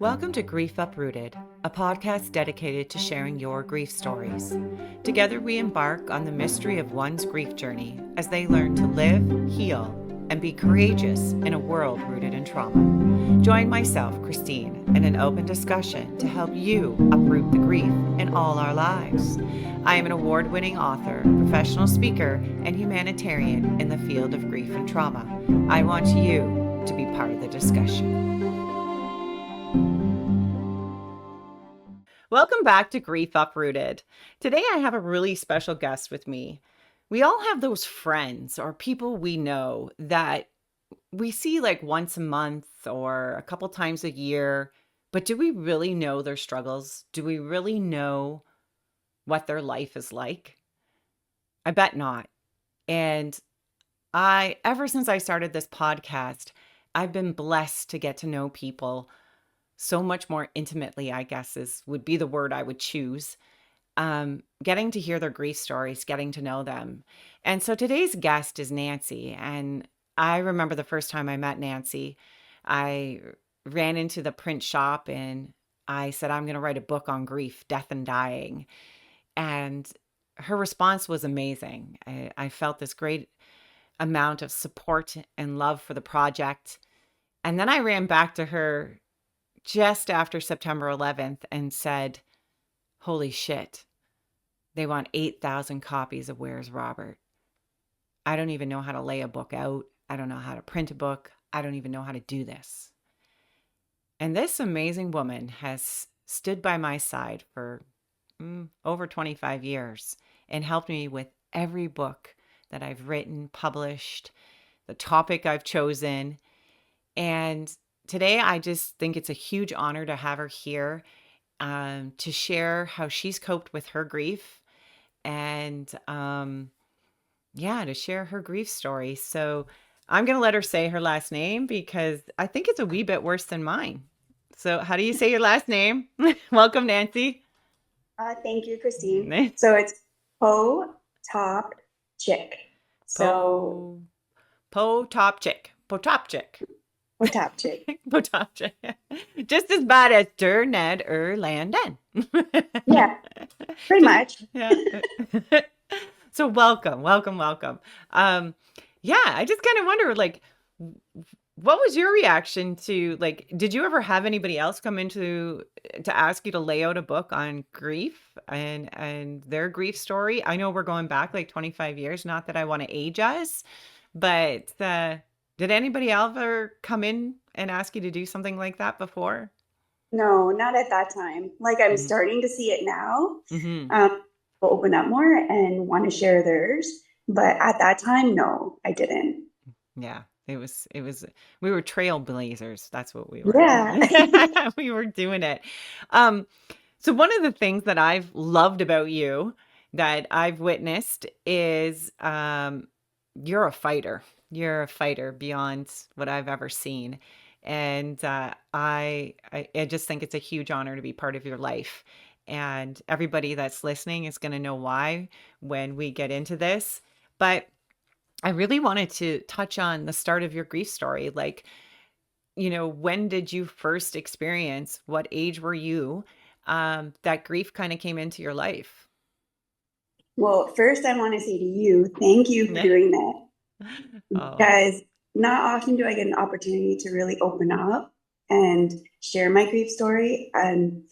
Welcome to Grief Uprooted, a podcast dedicated to sharing your grief stories. Together, we embark on the mystery of one's grief journey as they learn to live, heal, and be courageous in a world rooted in trauma. Join myself, Christine, in an open discussion to help you uproot the grief in all our lives. I am an award-winning author, professional speaker, and humanitarian in the field of grief and trauma. I want you to be part of the discussion. Welcome back to Grief Uprooted. Today I have a really special guest with me. We all have those friends or people we know that we see like once a month or a couple times a year, but do we really know their struggles? Do we really know what their life is like? I bet not. And ever since I started this podcast, I've been blessed to get to know people so much more intimately, I guess would be the word I would choose. Getting to hear their grief stories, getting to know them. And so today's guest is Nancy. And I remember the first time I met Nancy, I ran into the print shop and I said, I'm going to write a book on grief, death, and dying. And her response was amazing. I felt this great amount of support and love for the project. And then I ran back to her just after September 11th and said, holy shit, they want 8,000 copies of Where's Robert? I don't even know how to lay a book out. I don't know how to print a book. I don't even know how to do this. And this amazing woman has stood by my side for over 25 years and helped me with every book that I've written, published, the topic I've chosen. And today, I just think it's a huge honor to have her here to share how she's coped with her grief and, to share her grief story. So I'm going to let her say her last name because I think it's a wee bit worse than mine. So how do you say your last name? Welcome, Nancy. Thank you, Christine. So it's Po Top Chick. So Potopchick. Potopchick. Potopchick. Just as bad as Ned Landon. Yeah, pretty much. Yeah. So welcome. I just kind of wonder, like, what was your reaction to, like, did you ever have anybody else come in to ask you to lay out a book on grief and their grief story? I know we're going back like 25 years, not that I want to age us, but did anybody ever come in and ask you to do something like that before? No, not at that time. Like I'm starting to see it now. Mm-hmm. Will open up more and want to share theirs. But at that time, no, I didn't. Yeah, we were trailblazers. That's what we were. Yeah. We were doing it. So one of the things that I've loved about you that I've witnessed is you're a fighter. You're a fighter beyond what I've ever seen. And I just think it's a huge honor to be part of your life. And everybody that's listening is going to know why when we get into this. But I really wanted to touch on the start of your grief story. Like, when did you first experience, what age were you, that grief kind of came into your life? Well, first, I want to say to you, thank you for doing that. Because not often do I get an opportunity to really open up and share my grief story. And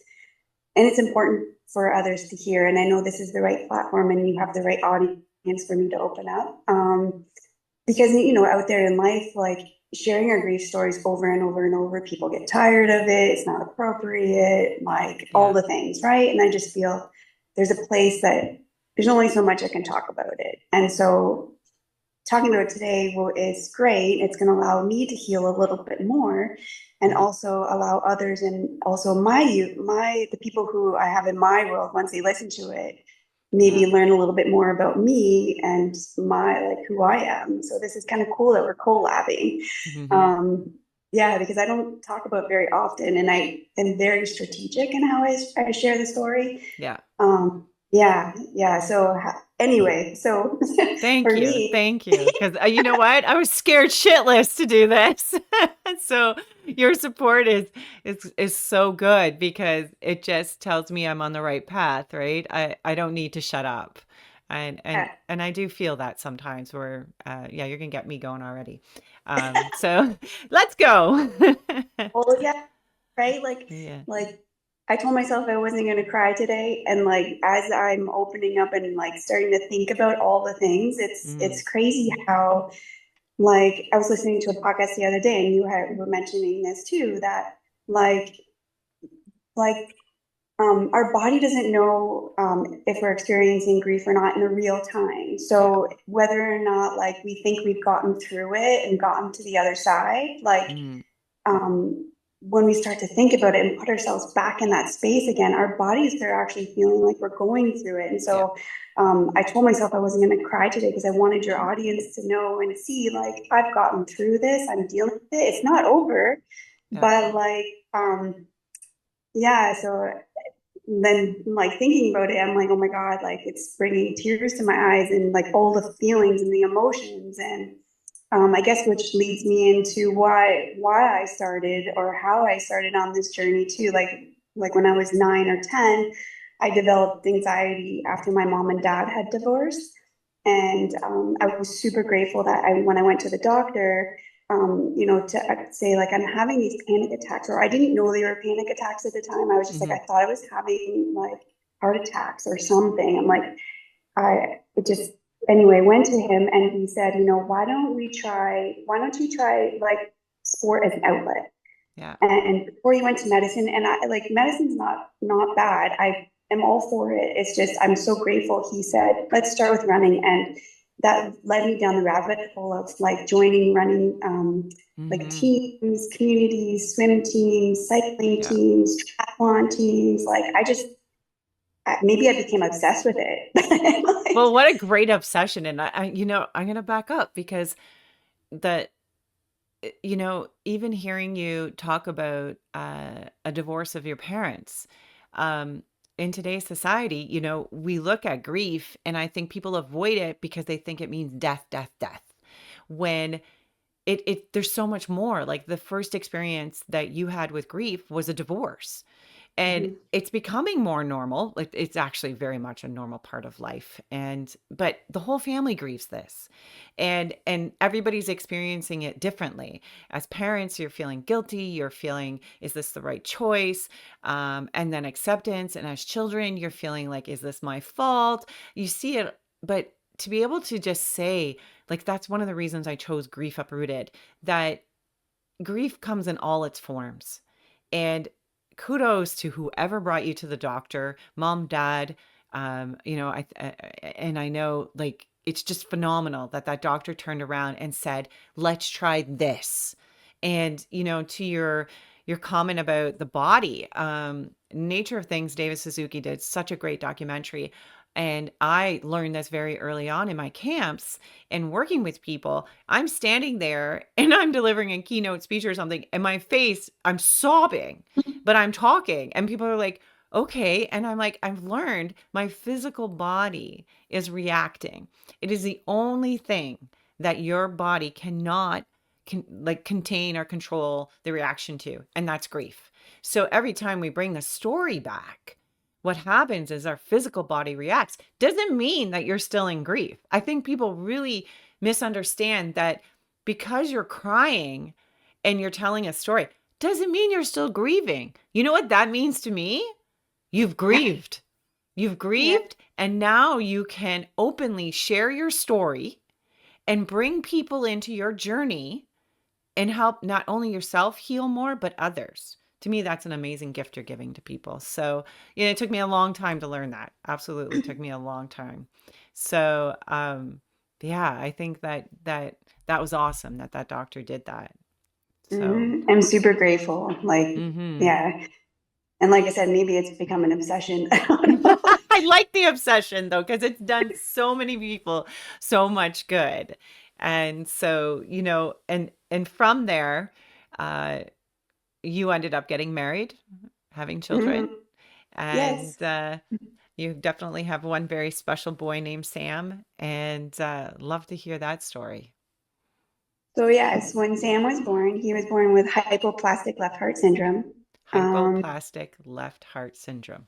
it's important for others to hear. And I know this is the right platform and you have the right audience for me to open up. Because, out there in life, like sharing our grief stories over and over and over, people get tired of it. It's not appropriate, all the things, right? And I just feel there's a place that there's only so much I can talk about it. And so talking about it today is great. It's going to allow me to heal a little bit more and also allow others and also the people who I have in my world, once they listen to it, maybe learn a little bit more about me and who I am. So this is kind of cool that we're collabing. Mm-hmm. Because I don't talk about it very often and I am very strategic in how I share the story. Yeah. So, anyway, so Thank for you. me, Thank you. Because you know what? I was scared shitless to do this. So your support is so good because it just tells me I'm on the right path, right? I don't need to shut up. yeah. And I do feel that sometimes where yeah, you're gonna get me going already. So let's go. Well, yeah, right? Yeah. Like I told myself I wasn't going to cry today, and like as I'm opening up and like starting to think about all the things, Mm, it's crazy how like I was listening to a podcast the other day, and were mentioning this too, that like like our body doesn't know if we're experiencing grief or not in the real time. yeah. So whether or not like we think we've gotten through it and gotten to the other side, like Mm, when we start to think about it and put ourselves back in that space again, our bodies are actually feeling like we're going through it. And yeah. so I told myself I wasn't going to cry today because I wanted your audience to know and see, like, I've gotten through this, I'm dealing with it. It's not over, Yeah. but like, yeah. So then, like, thinking about it, I'm like, oh my God, like, it's bringing tears to my eyes and like all the feelings and the emotions. And I guess which leads me into why I started or how I started on this journey too. Like when I was 9 or 10, I developed anxiety after my mom and dad had divorced, and I was super grateful that when I went to the doctor, to say like I'm having these panic attacks, or I didn't know they were panic attacks at the time. I was just like Hmm. I thought I was having like heart attacks or something. I'm like I it just anyway went to him and he said, why don't you try like sport as an outlet? Yeah. And before you went to medicine, and I like medicine's not bad. I am all for it. It's just I'm so grateful. He said, let's start with running, and that led me down the rabbit hole of like joining running, like Hmm. teams, communities, swim teams, cycling Yeah. teams, triathlon teams. Like maybe I became obsessed with it. Well, Like, what a great obsession. And I'm going to back up because the, even hearing you talk about a divorce of your parents, um, in today's society, we look at grief and I think people avoid it because they think it means death, death, death. When there's so much more. Like the first experience that you had with grief was a divorce. And mhm. it's becoming more normal. Like it's actually very much a normal part of life. But the whole family grieves this. And everybody's experiencing it differently. As parents, you're feeling guilty, you're feeling, is this the right choice? And then acceptance. And as children, you're feeling like, is this my fault? You see it, but to be able to just say, like, that's one of the reasons I chose Grief Uprooted, that grief comes in all its forms. And kudos to whoever brought you to the doctor, mom, dad. And I know, like, it's just phenomenal that that doctor turned around and said, "Let's try this." And to your comment about the body, Nature of Things, David Suzuki did such a great documentary. And I learned this very early on in my camps and working with people. I'm standing there and I'm delivering a keynote speech or something, and my face, I'm sobbing, but I'm talking, and people are like, okay. And I'm like, I've learned my physical body is reacting. It is the only thing that your body cannot like contain or control the reaction to, and that's grief. So every time we bring the story back, what happens is our physical body reacts. Doesn't mean that you're still in grief. I think people really misunderstand that because you're crying and you're telling a story doesn't mean you're still grieving. You know what that means to me? You've grieved. You've Yeah. grieved, and now you can openly share your story and bring people into your journey and help not only yourself heal more, but others. To me, that's an amazing gift you're giving to people. So, it took me a long time to learn that. Absolutely, took me a long time. So, yeah, I think that was awesome that that doctor did that. So, I'm super grateful. Like, hmm. yeah. And like I said, maybe it's become an obsession. I don't know. I like the obsession though, because it's done so many people so much good. And so, and from there, uh, you ended up getting married, having children. Mhm. And Yes. You definitely have one very special boy named Sam, and love to hear that story. So yes, when Sam was born, he was born with hypoplastic left heart syndrome. Um, Hypoplastic left heart syndrome.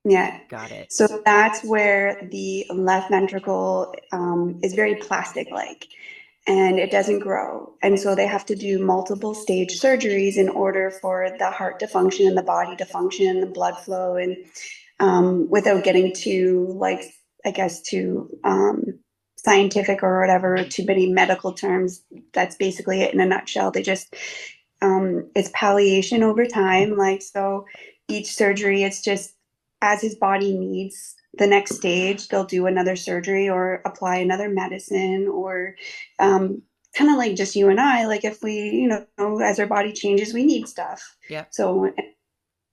yeah. Got it. So that's where the left ventricle is very plastic-like and it doesn't grow. And so they have to do multiple stage surgeries in order for the heart to function and the body to function, the blood flow, and without getting too, like, I guess, too scientific or whatever, too many medical terms. That's basically it in a nutshell. They just, it's palliation over time. Like, so each surgery, it's just as his body needs the next stage, they'll do another surgery or apply another medicine or kind of like just you and I, like if we, as our body changes, we need stuff. Yep. So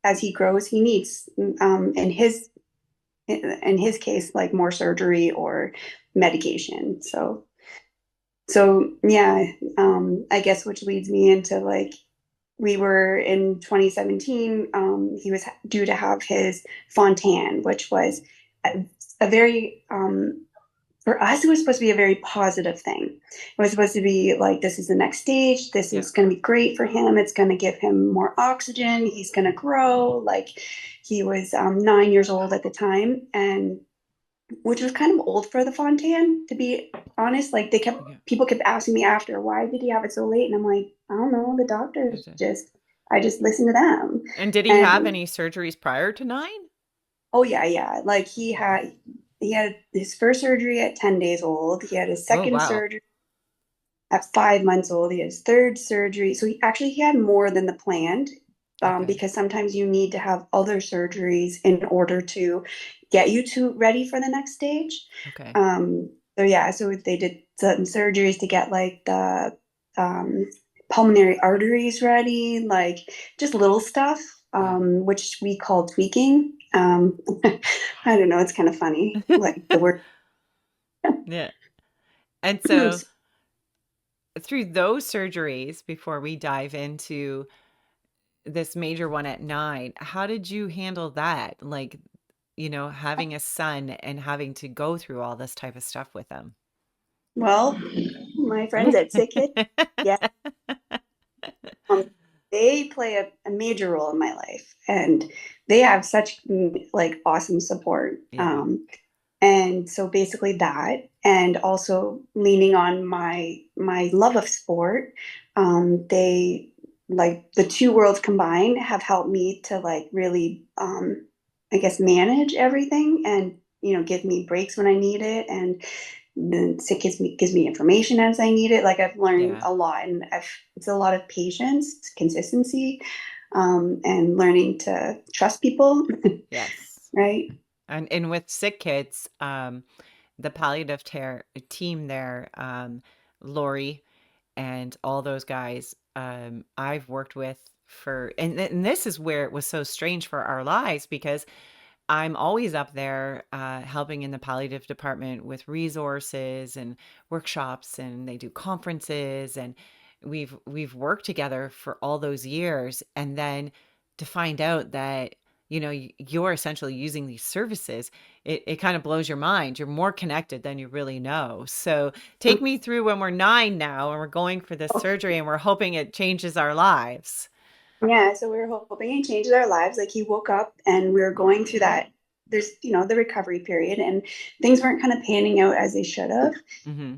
as he grows, he needs, in his case, like more surgery or medication. So yeah, I guess which leads me into like we were in 2017. He was due to have his Fontan, which was a very for us, it was supposed to be a very positive thing. It was supposed to be like, this is the next stage. This is Yep. going to be great for him. It's going to give him more oxygen. He's going to grow. Like he was 9 years old at the time, and which was kind of old for the Fontan, to be honest. Like Yeah. people kept asking me after, why did he have it so late? And I'm like, I don't know. The doctors Is it- just, I just listened to them. And did he have And any surgeries prior to 9? oh yeah, yeah. Like he had his first surgery at 10 days old. He had his Oh, second wow. surgery at 5 months old. He had his third surgery. So he had more than the planned, Okay. because sometimes you need to have other surgeries in order to get you to ready for the next stage. Okay. So yeah, so they did some surgeries to get like the pulmonary arteries ready, like just little stuff, Yeah. which we call tweaking. I don't know, it's kind of funny, like the word. Yeah. And so through those surgeries, before we dive into this major one at 9, how did you handle that? Like, having a son and having to go through all this type of stuff with him. Well, my friends at Sick Kids, yeah, um, they play a major role in my life, and they have such like awesome support. Yeah. And so basically that, and also leaning on my love of sport, they like the two worlds combined have helped me to like really, I guess, manage everything and give me breaks when I need it, and then it gives me information as I need it. Like I've learned Yeah. a lot, and it's a lot of patience, consistency, and learning to trust people, Yes. right? And with sick kids, the palliative team there, Lori and all those guys, I've worked with for, and this is where it was so strange for our lives because I'm always up there helping in the palliative department with resources and workshops, and they do conferences, and we've worked together for all those years, and then to find out that you're essentially using these services, it kind of blows your mind. You're more connected than you really know. So take me through when we're 9 now and we're going for this surgery and we're hoping it changes our lives. Yeah, so we were hoping it changes our lives. Like he woke up and we were going through that. There's, the recovery period, and things weren't kind of panning out as they should have. Hmm.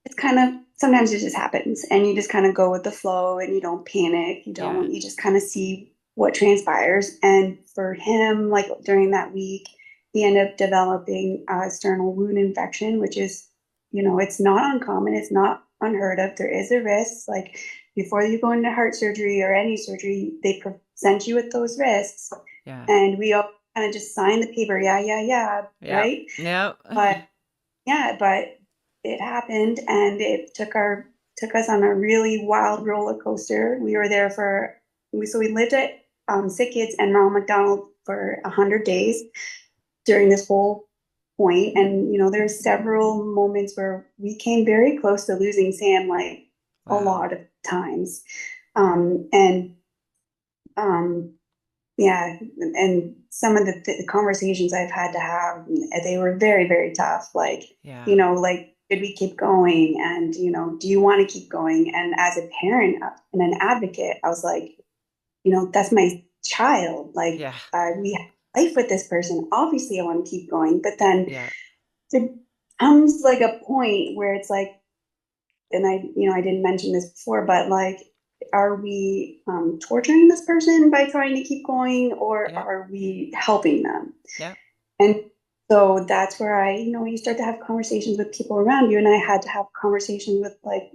It's kind of sometimes it just happens, and you just kind of go with the flow, and you don't panic. Yeah. You just kind of see what transpires. And for him, like during that week, he ended up developing a sternal wound infection, which is, it's not uncommon. It's not unheard of. There is a risk. Like before you go into heart surgery or any surgery, they present you with those risks. Yeah. And we all kind of just sign the paper. Yeah, yeah, yeah. Yep. Right. Yep. But yeah, but it happened, and it took us on a really wild roller coaster. We were there we lived at Sick Kids and Ronald Mcdonald for 100 days during this whole point. And there's several moments where we came very close to losing Sam, like a Wow. lot of times. And yeah, and some of the conversations I've had to have, they were very, very tough. Like, Yeah. like, should we keep going? And, do you want to keep going? And as a parent and an advocate, I was like, that's my child. Like, Yeah. we have life with this person. Obviously, I want to keep going. But then Yeah. there comes like a point where it's like, and I didn't mention this before, but like, are we torturing this person by trying to keep going, or Yeah. are we helping them? Yeah. And so that's where you start to have conversations with people around you. And I had to have conversations with like,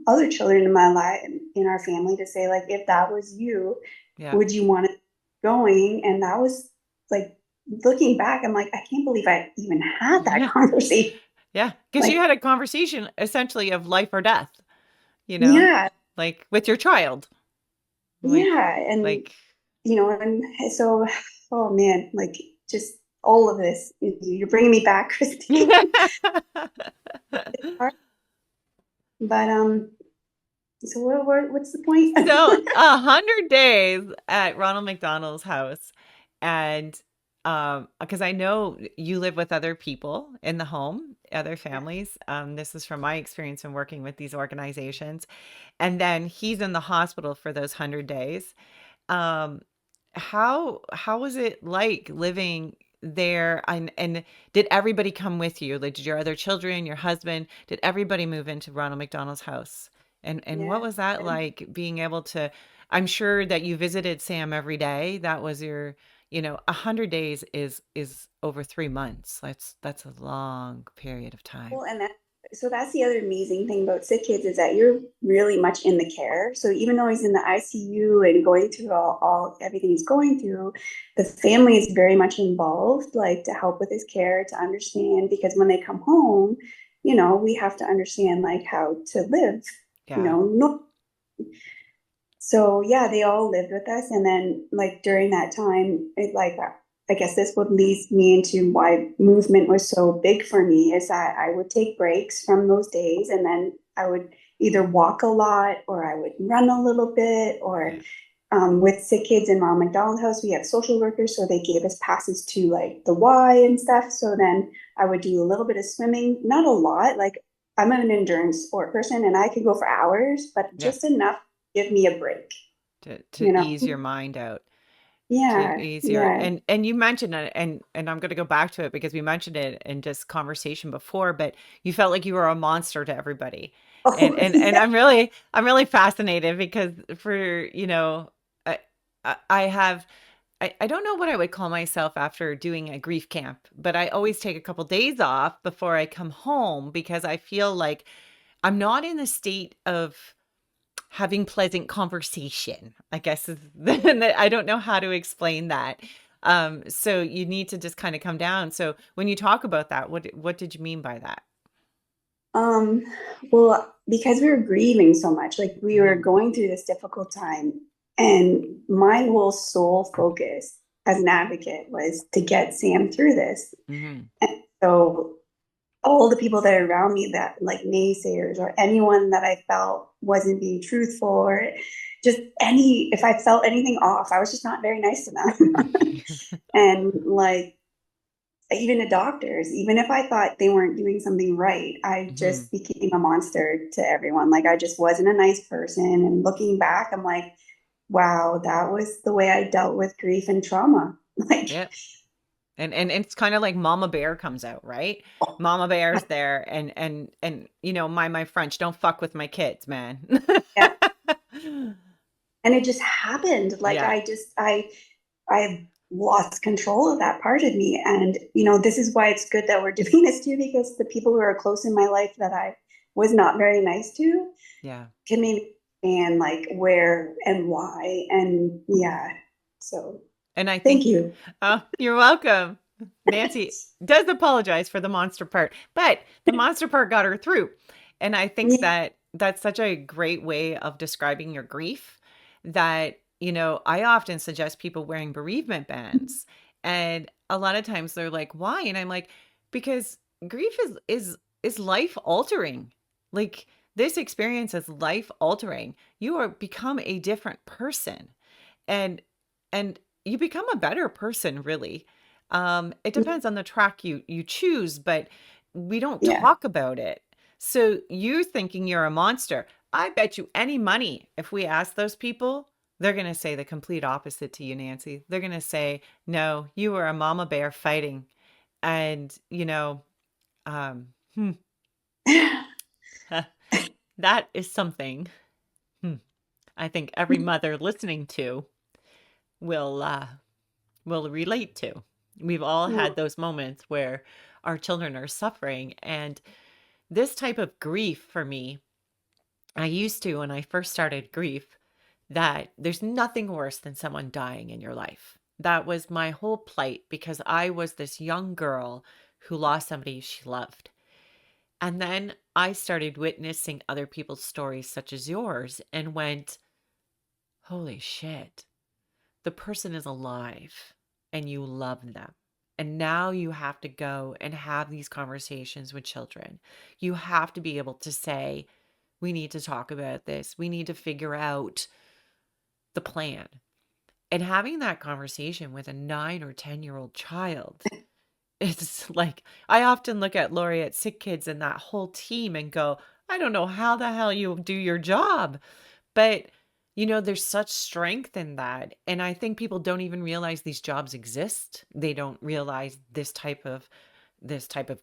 other children in my life, in our family, to say, like, if that was you, Yeah. would you want it going? And that was like, looking back, I'm like, I can't believe I even had that Yeah. conversation. Yeah. Because you Like, had a conversation essentially of life or death, you know, yeah, like with your child. Like, yeah. And, like, and so, oh man, like, just all of this, you're bringing me back, Christine. But, so what's the point? So 100 days at Ronald McDonald's house, and because I know you live with other people in the home, other families. This is from my experience in working with these organizations, and then he's in the hospital for those 100 days. Um, how was it like living there? And did everybody come with you? Like, did your other children, your husband, did everybody move into Ronald McDonald's house? And what Yeah. was that like being able to? I'm sure that you visited Sam every day. That was your, 100 days is over 3 months. That's a long period of time. Well, so that's the other amazing thing about sick kids, is that you're really much in the care. So even though he's in the ICU and going through all everything he's going through, the family is very much involved, like, to help with his care, to understand, because when they come home, we have to understand like how to live, Yeah. no. So yeah, they all lived with us, and then like during that time, I guess this would lead me into why movement was so big for me, is that I would take breaks from those days, and then I would either walk a lot, or I would run a little bit, or Yeah. with sick kids in Ronald McDonald House, we have social workers, so they gave us passes to like the Y and stuff. So then I would do a little bit of swimming, not a lot. Like, I'm an endurance sport person, and I could go for hours, but Yeah. just enough to give me a break, To you know? ease your mind out. To Yeah, easier, yeah. and you mentioned it, and I'm going to go back to it because we mentioned it in just conversation before, but you felt like you were a monster to everybody. and Oh, and and yeah. I'm really fascinated because for I I have I don't know what I would call myself after doing a grief camp, but I always take a couple days off before I come home because I feel like I'm not in the state of having pleasant conversation, I guess is I don't know how to explain that. So you need to just kind of come down. So when you talk about that, what did you mean by that? Um, well, because we were grieving so much, like, we were Hmm. going through this difficult time, and my whole sole focus as an advocate was to get Sam through this. Hmm. And so all the people that are around me, that like naysayers, or anyone that I felt wasn't being truthful, or just if I felt anything off, I was just not very nice to them. And like, even to doctors, even if I thought they weren't doing something right, I Hmm. just became a monster to everyone. Like, I just wasn't a nice person. And looking back, I'm like, wow, that was the way I dealt with grief and trauma. Like, Yeah. And it's kind of like Mama Bear comes out, right? Mama Bear's there, and my French, don't fuck with my kids, man. yeah. And it just happened. Like, Yeah. I lost control of that part of me. And, this is why it's good that we're doing this too, because the people who are close in my life that I was not very nice to Yeah. can maybe understand like where and why. And yeah, so And I thank think, you. oh, you're welcome. Nancy does apologize for the monster part, but the monster part got her through. And I think Yeah. that that's such a great way of describing your grief that, I often suggest people wearing bereavement bands. And a lot of times they're like, why? And I'm like, because grief is life altering. Like, this experience is life altering. You are become a different person. And and you become a better person, really. It Mhm. depends on the track you choose, but we don't Yeah. talk about it. So you thinking you're a monster. I bet you any money if we ask those people, they're going to say the complete opposite to you, Nancy. They're going to say, "No, you were a mama bear fighting." And, um, hmm, that is something I think every mother listening to will will relate to. We've all had Well, those moments where our children are suffering, and this type of grief for me, I used to when I first started grief, that there's nothing worse than someone dying in your life. That was my whole plight because I was this young girl who lost somebody she loved. And then I started witnessing other people's stories, such as yours, and went, holy shit, the person is alive and you love them. And now you have to go and have these conversations with children. You have to be able to say, we need to talk about this. We need to figure out the plan. And having that conversation with a 9 or 10-year-old child, it's like, I often look at Lori at Sick Kids and that whole team and go, I don't know how the hell you do your job. But, there's such strength in that. And I think people don't even realize these jobs exist. They don't realize this type of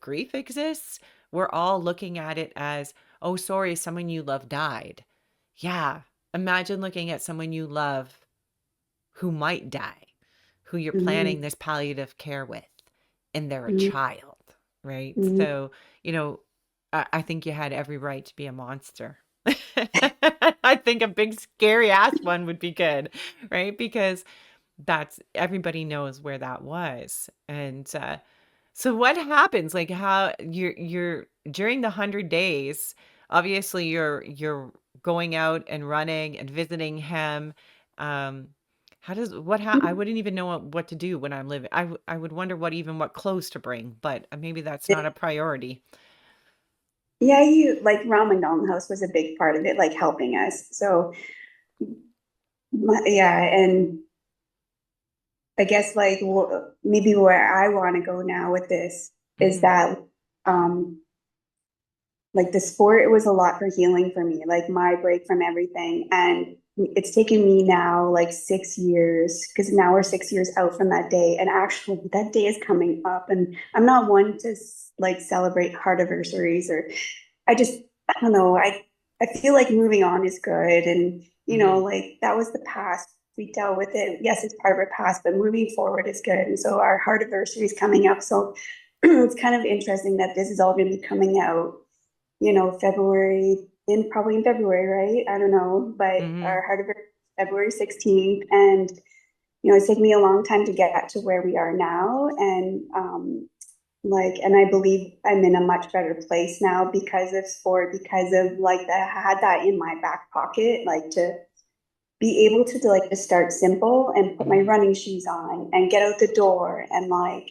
grief exists. We're all looking at it as, oh, sorry, someone you love died. Yeah. Imagine looking at someone you love who might die, who you're planning mhm, this palliative care with, and they're a mhm, child, right? mhm. So, you know, I think you had every right to be a monster. I think a big scary ass one would be good, right? Because that's everybody knows where that was. And so what happens? Like how you're during the 100 days, obviously you're going out and running and visiting him. Um, how does I wouldn't even know what to do when I'm living. I would wonder what clothes to bring, but maybe that's not a priority. Yeah, you like Ronald Mcdonald House was a big part of it, like helping us. So yeah, and I guess like maybe where I want to go now with this is Hmm. that um like the sport, it was a lot for healing for me, like my break from everything. And it's taken me now like 6 years, because now we're 6 years out from that day. And actually, that day is coming up. And I'm not one to like celebrate heart anniversaries or I don't know. I feel like moving on is good. And, Hmm. like that was the past. We dealt with it. Yes, it's part of our past, but moving forward is good. And so our heart anniversary is coming up. So it's kind of interesting that this is all going to be coming out February probably in February, right? I don't know, but Hmm. our heart of February 16th. And, it's taken me a long time to get to where we are now. And, and I believe I'm in a much better place now because of sport, because of like that I had that in my back pocket, like to be able to like just start simple and put my Hmm. running shoes on and get out the door and like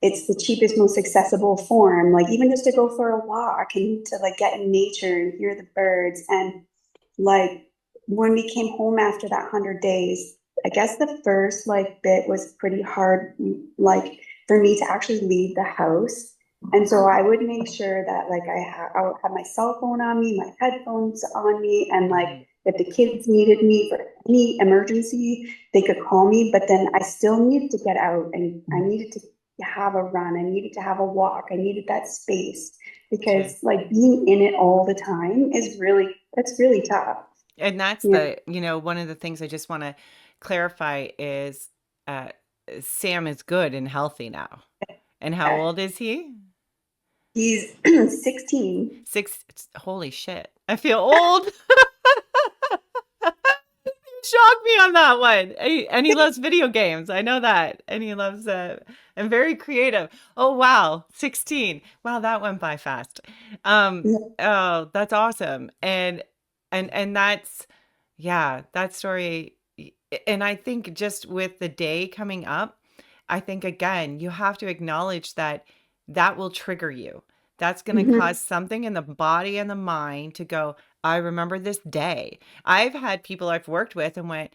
it's the cheapest, most accessible form. Like even just to go for a walk and to like get in nature and hear the birds. And like when we came home after that 100 days, I guess the first like bit was pretty hard, like for me to actually leave the house. And so I would make sure that like I would have my cell phone on me, my headphones on me, and like Hmm. if the kids needed me for any emergency, they could call me. But then I still needed to get out and I needed to have a run. I needed to have a walk. I needed that space Okay. because like being in it all the time that's really tough. And that's Yeah. one of the things I just want to clarify is uh, Sam is good and healthy now. And how Yeah. old is he? He's 16. Six. Holy shit. I feel old. Shocked me on that one. And he loves video games. I know that. And he loves and very creative. Oh wow, 16. Wow, that went by fast. Yeah. Oh, that's awesome. And that's yeah, that story and I think just with the day coming up, I think again, you have to acknowledge that that will trigger you. That's going to Mhm. cause something in the body and the mind to go, I remember this day. I've had people I've worked with and went,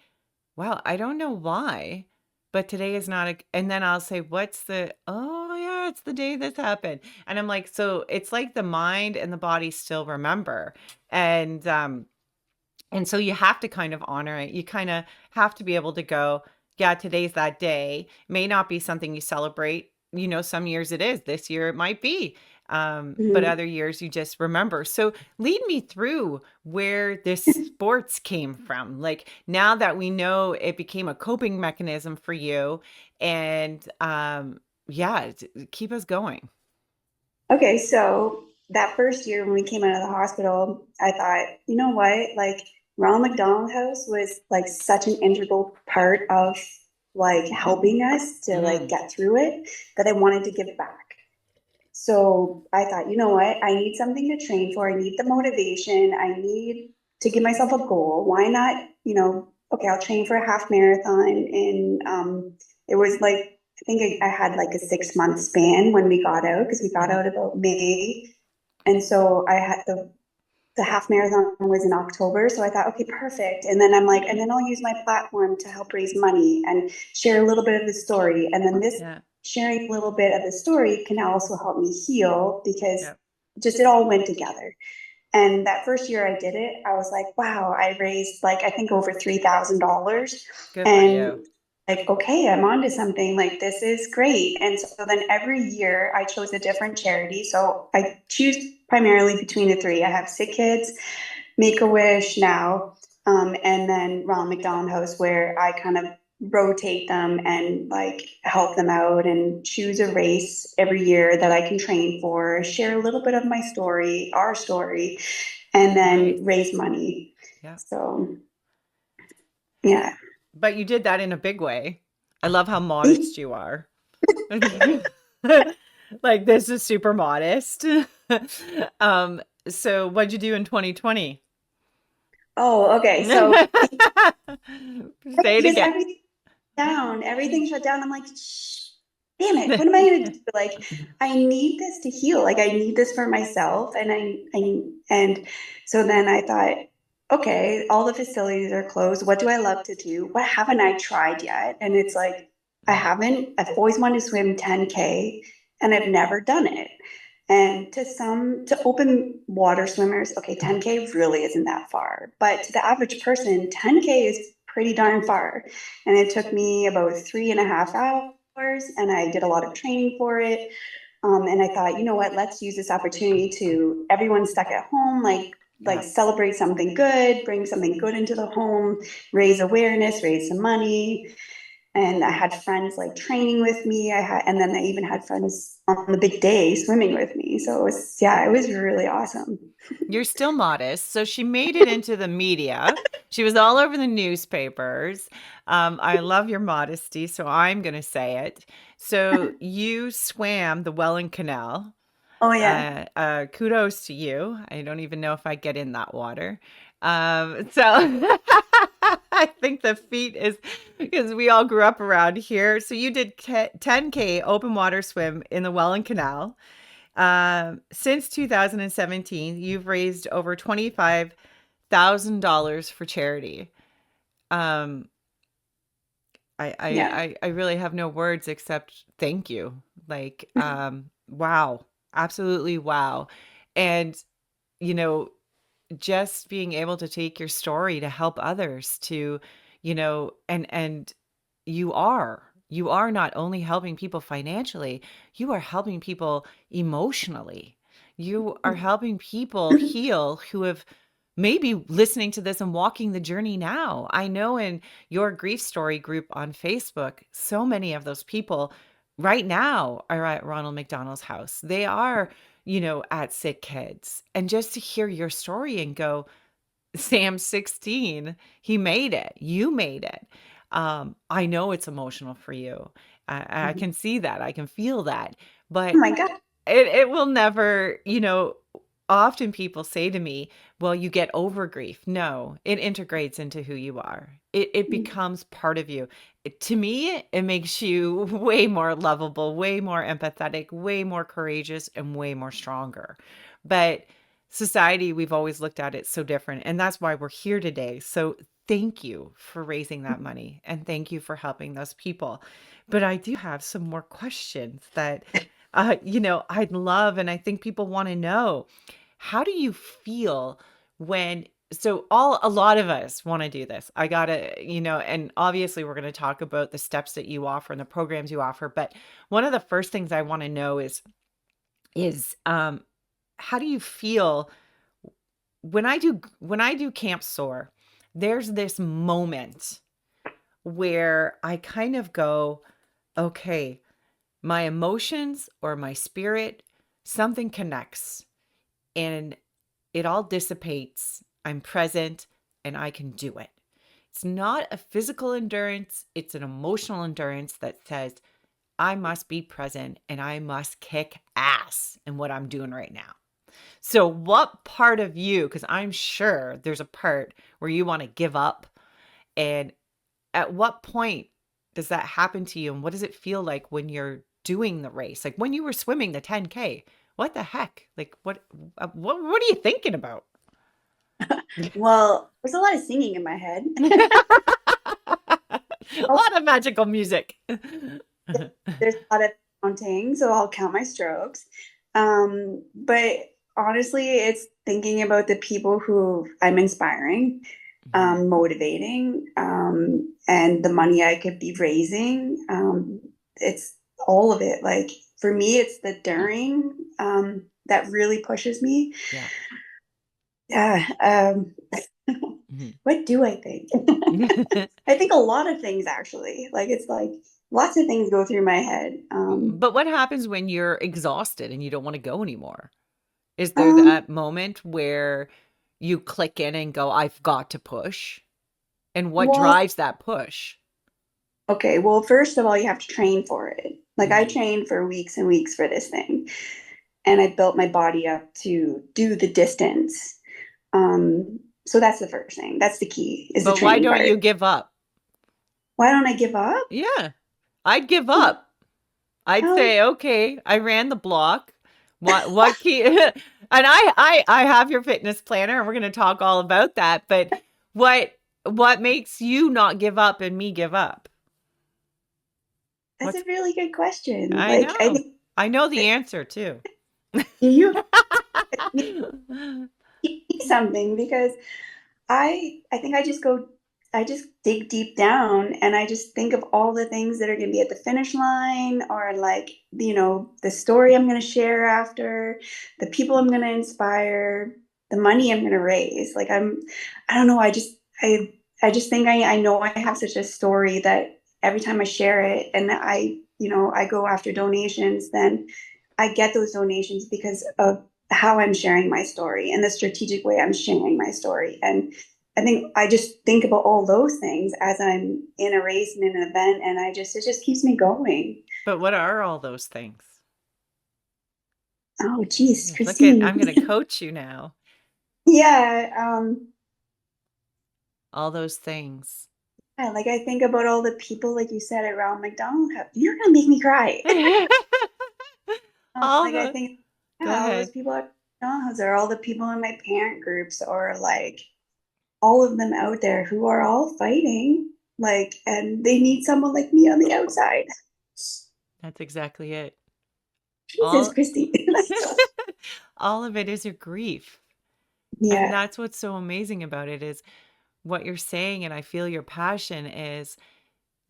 wow, I don't know why, but today is not a, and then I'll say, oh yeah, it's the day this happened. And I'm like, so it's like the mind and the body still remember. And, and so you have to kind of honor it. You kind of have to be able to go, yeah, today's that day. May not be something you celebrate. Some years it is. This year it might be. But Mhm. other years you just remember. So lead me through where this sports came from. Like now that we know it became a coping mechanism for you, and yeah, keep us going. Okay, so that first year when we came out of the hospital, I thought, you know what? Like Ronald McDonald House was like such an integral part of like helping us to like Mm, get through it that I wanted to give back. So I thought, you know what? I need something to train for. I need the motivation. I need to give myself a goal. Why not, okay, I'll train for a half marathon. And it was like, I think I had like a 6 month span when we got out because we got mhm. out about May. And so I had the half marathon was in October. So I thought, okay, perfect. And then I'm like, and then I'll use my platform to help raise money and share a little bit of the story. And then this Yeah. sharing a little bit of the story can also help me heal because Yeah. just it all went together. And that first year I did it, I was like, wow, I raised like, I think over $3,000. Good for you. And like, okay, I'm onto something. Like, this is great. And so then every year I chose a different charity. So I choose primarily between the three. I have Sick Kids, Make a Wish now, and then Ronald McDonald House, where I kind of rotate them and like help them out and choose a race every year that I can train for, share a little bit of my story, our story, and Nice. then raise money. Yeah. So, yeah. But you did that in a big way. I love how modest you are. Like this is super modest. Um, so what'd you do in 2020? Oh, okay. Say So it because again. everything down, everything shut down. I'm like, shh, damn it, what am I gonna do? Like, I need this to heal. Like, I need this for myself. And so then I thought, okay, all the facilities are closed. What do I love to do? What haven't I tried yet? And it's like, I haven't. I've always wanted to swim 10K and I've never done it. And to open water swimmers, okay, 10K really isn't that far. But to the average person, 10K is pretty darn far. And it took me about 3.5 hours, and I did a lot of training for it. And I thought, you know what, let's use this opportunity to everyone stuck at home, like Yeah. celebrate something good, bring something good into the home, raise awareness, raise some money. And I had friends like training with me. And then I even had friends on the big day swimming with me. So it was really awesome. You're still modest. So she made it into the media. She was all over the newspapers. I love your modesty, so I'm going to say it. So you swam the Welland Canal. Oh yeah. Kudos to you. I don't even know if I get in that water. So I think the feat is because we all grew up around here. So you did 10K open water swim in the Welland Canal. Since 2017, you've raised over $25,000 for charity. Um, I, I, Yeah. I really have no words except thank you. Like, wow, absolutely wow. And, you know, just being able to take your story to help others to, and you are not only helping people financially, you are helping people emotionally. You are helping people heal who have maybe listening to this and walking the journey now. I know in your grief story group on Facebook, so many of those people right now are at Ronald McDonald's house. They are, at Sick Kids. And just to hear your story and go, Sam's 16, he made it. You made it. I know it's emotional for you. I Oh can see that. I can feel that. But my God. it will never, often people say to me, well, you get over grief. No, it integrates into who you are. It becomes part of you. To me, it makes you way more lovable, way more empathetic, way more courageous, and way more stronger. But society, we've always looked at it so different. And that's why we're here today. So thank you for raising that money and thank you for helping those people. But I do have some more questions that, I'd love, and I think people want to know. How do you feel when, so a lot of us want to do this. I gotta, and obviously we're going to talk about the steps that you offer and the programs you offer. But one of the first things I want to know is how do you feel when I do Camp Soar? There's this moment where I kind of go, okay, my emotions or my spirit, something connects and it all dissipates. I'm present and I can do it. It's not a physical endurance, it's an emotional endurance that says, I must be present and I must kick ass in what I'm doing right now. So, what part of you, because I'm sure there's a part where you want to give up, and at what point does that happen to you? And what does it feel like when you're doing the race? Like when you were swimming the 10K, what the heck? Like what are you thinking about? Well, there's a lot of singing in my head. A lot of magical music. There's a lot of counting, so I'll count my strokes. But honestly, it's thinking about the people who I'm inspiring, motivating, and the money I could be raising. It's all of it. Like for me, it's the during that really pushes me. Yeah. Yeah. What do I think? I think a lot of things actually. Like it's like lots of things go through my head. But what happens when you're exhausted and you don't want to go anymore? Is there Um, that moment where you click in and go, I've got to push? And what well, drives that push? okay. Well, first of all, you have to train for it. Like I Mhm. trained for weeks and weeks for this thing, and I built my body up to do the distance. So that's the first thing. That's the key is the But why training don't you part. give up? Why don't I give up? Yeah, I'd give up. I'd How? say, okay, I ran the block. What key? And I have your fitness planner, and we're going to talk all about that. But what makes you not give up and me give up? That's What's a really good question. I Like I know. think I know the answer too. you something because I think I just dig deep down and I just think of all the things that are going to be at the finish line or like the story I'm going to share after, the people I'm going to inspire, the money I'm going to raise. Like I don't know, I just think I know I have such a story that every time I share it and I go after donations, then I get those donations because of how I'm sharing my story and the strategic way I'm sharing my story. And I think I just think about all those things as I'm in a race and in an event, and it just keeps me going. But what are all those things? Oh, geez, Look at, Christine. I'm going to coach you now. Yeah, All those things. yeah, like I think about all the people, like you said, at Ronald Mcdonald House. You're gonna make me cry. All Like I the, think, go yeah, all those ahead. people at McDonald's or all the people in my parent groups or like all of them out there who are all fighting, like, and they need someone like me on the outside. That's exactly it. Jesus, All Christine. all of it is your grief. And Yeah. that's what's so amazing about it is what you're saying, and I feel your passion is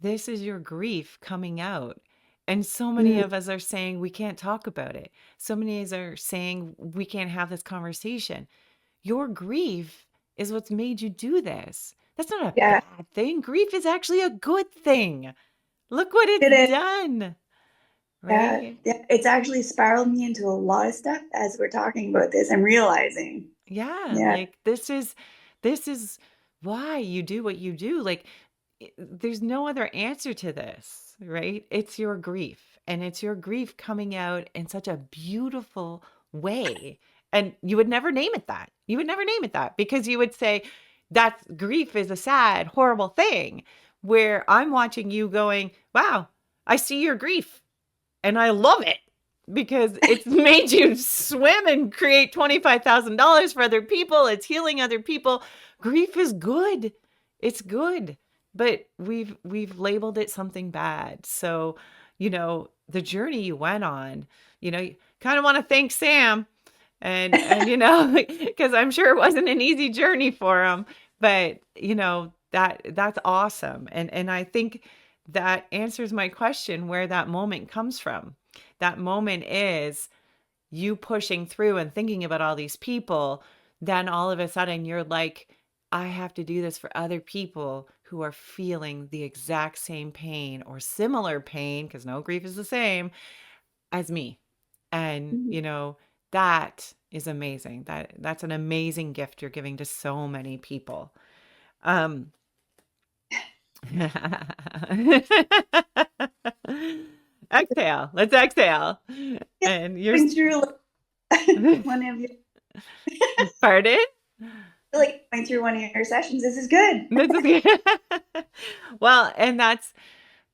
this is your grief coming out. And so many Mm, of us are saying we can't talk about it. So many of us are saying we can't have this conversation. Your grief is what's made you do this. That's not a yeah. bad thing. Grief is actually a good thing. Look what it's It is. done, Yeah. right? Yeah. It's actually spiraled me into a lot of stuff as we're talking about this. I'm realizing. Yeah, Yeah. like this is why you do what you do. Like there's no other answer to this, right? It's your grief, and it's your grief coming out in such a beautiful way. And you would never name it that. You would never name it that because you would say that grief is a sad, horrible thing. Where I'm watching you going, wow, I see your grief and I love it because it's made you swim and create $25,000 for other people. It's healing other people. Grief is good. It's good, but we've labeled it something bad. So, the journey you went on, you kind of want to thank Sam and because I'm sure it wasn't an easy journey for him, but that's awesome. And I think that answers my question where that moment comes from. That moment is you pushing through and thinking about all these people, then all of a sudden you're like, I have to do this for other people who are feeling the exact same pain or similar pain, because no grief is the same as me. And, Mhm. that is amazing. That's an amazing gift you're giving to so many people. Um Exhale. Let's exhale. Yeah, And you're going through one of your pardon? like going through one of your sessions. This is good. This is well, and that's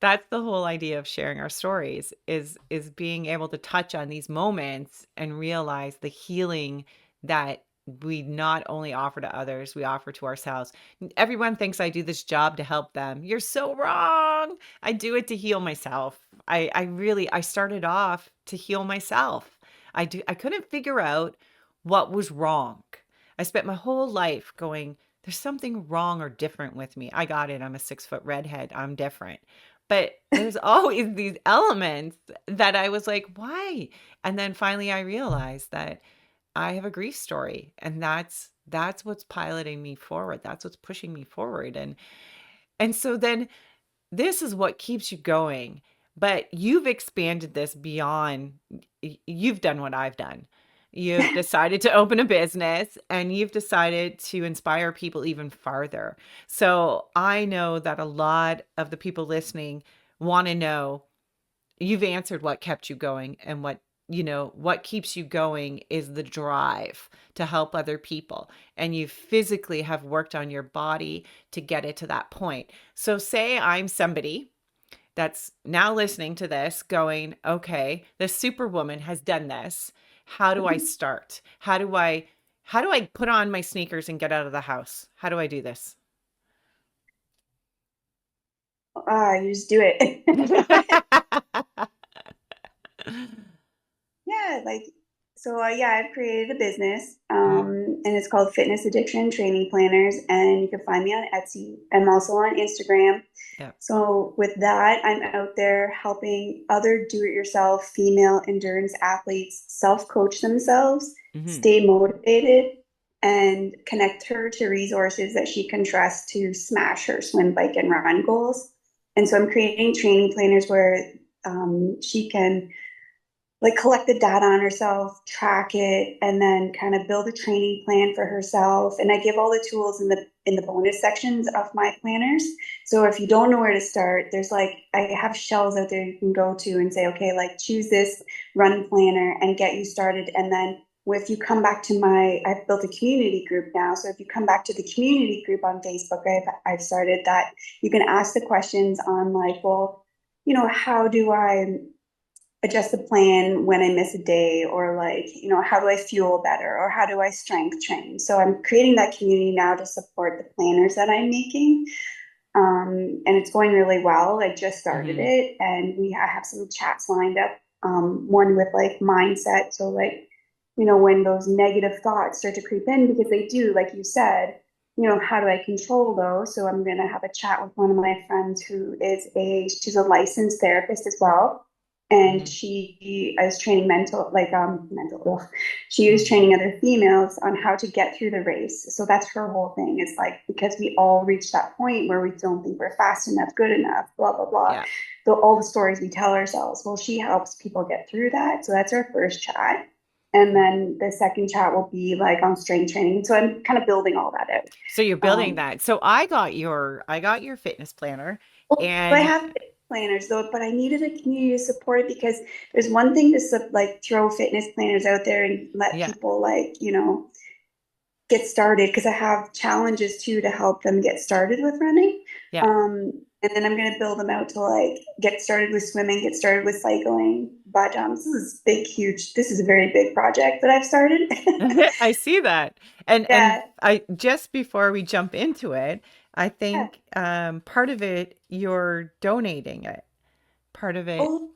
the whole idea of sharing our stories is being able to touch on these moments and realize the healing that we not only offer to others, we offer to ourselves. Everyone thinks I do this job to help them. You're so wrong. I do it to heal myself. I started off to heal myself. I couldn't figure out what was wrong. I spent my whole life going, there's something wrong or different with me. I got it. I'm a 6 foot redhead. I'm different. But there's always these elements that I was like, why? And then finally I realized that I have a grief story, and that's what's piloting me forward. That's what's pushing me forward. And so then this is what keeps you going. But you've expanded this beyond, you've done what I've done. You've decided to open a business and you've decided to inspire people even farther. So I know that a lot of the people listening want to know you've answered what kept you going, and what keeps you going is the drive to help other people, and you physically have worked on your body to get it to that point. So say I'm somebody that's now listening to this going, okay, this superwoman has done this. How do I start? How do I put on my sneakers and get out of the house? How do I do this? You just do it. Yeah, like yeah, I've created a business, Mm, and it's called Fitness Addiction Training Planners, and you can find me on Etsy. I'm also on Instagram. yeah. So with that, I'm out there helping other do-it-yourself female endurance athletes self-coach themselves, Hmm. stay motivated, and connect her to resources that she can trust to smash her swim, bike, and run goals. And so I'm creating training planners where she can like collect the data on herself, track it, and then kind of build a training plan for herself. And I give all the tools in the bonus sections of my planners. So if you don't know where to start, there's like I have shelves out there you can go to and say, okay, like choose this run planner and get you started. And then if you come back to I've built a community group now. So if you come back to the community group on Facebook, I've started that you can ask the questions on like, well, how do I adjust the plan when I miss a day, or like, how do I fuel better, or how do I strength train? So I'm creating that community now to support the planners that I'm making. And it's going really well. I just started Hmm. it, and I have some chats lined up. One with like mindset. So like, when those negative thoughts start to creep in, because they do, like you said, how do I control those? So I'm going to have a chat with one of my friends who she's a licensed therapist as well. And Hmm. she is training she is Hmm. training other females on how to get through the race. So that's her whole thing. It's like, because we all reach that point where we don't think we're fast enough, good enough, blah, blah, blah. Yeah. All the stories we tell ourselves. Well, she helps people get through that. So that's our first chat. And then the second chat will be like on strength training. So I'm kind of building all that out. So you're building that. So I got your fitness planner Well, I and have planners though, but I needed a community to support it, because there's one thing to like throw fitness planners out there and let yeah. people like, get started, because I have challenges too to help them get started with running. Yeah. Um, and then I'm gonna build them out to like get started with swimming, get started with cycling. But this is big, huge. This is a very big project that I've started. I see that. And Yeah, I just before we jump into it, I yeah. think part of it you're donating it. Part of it, Oh,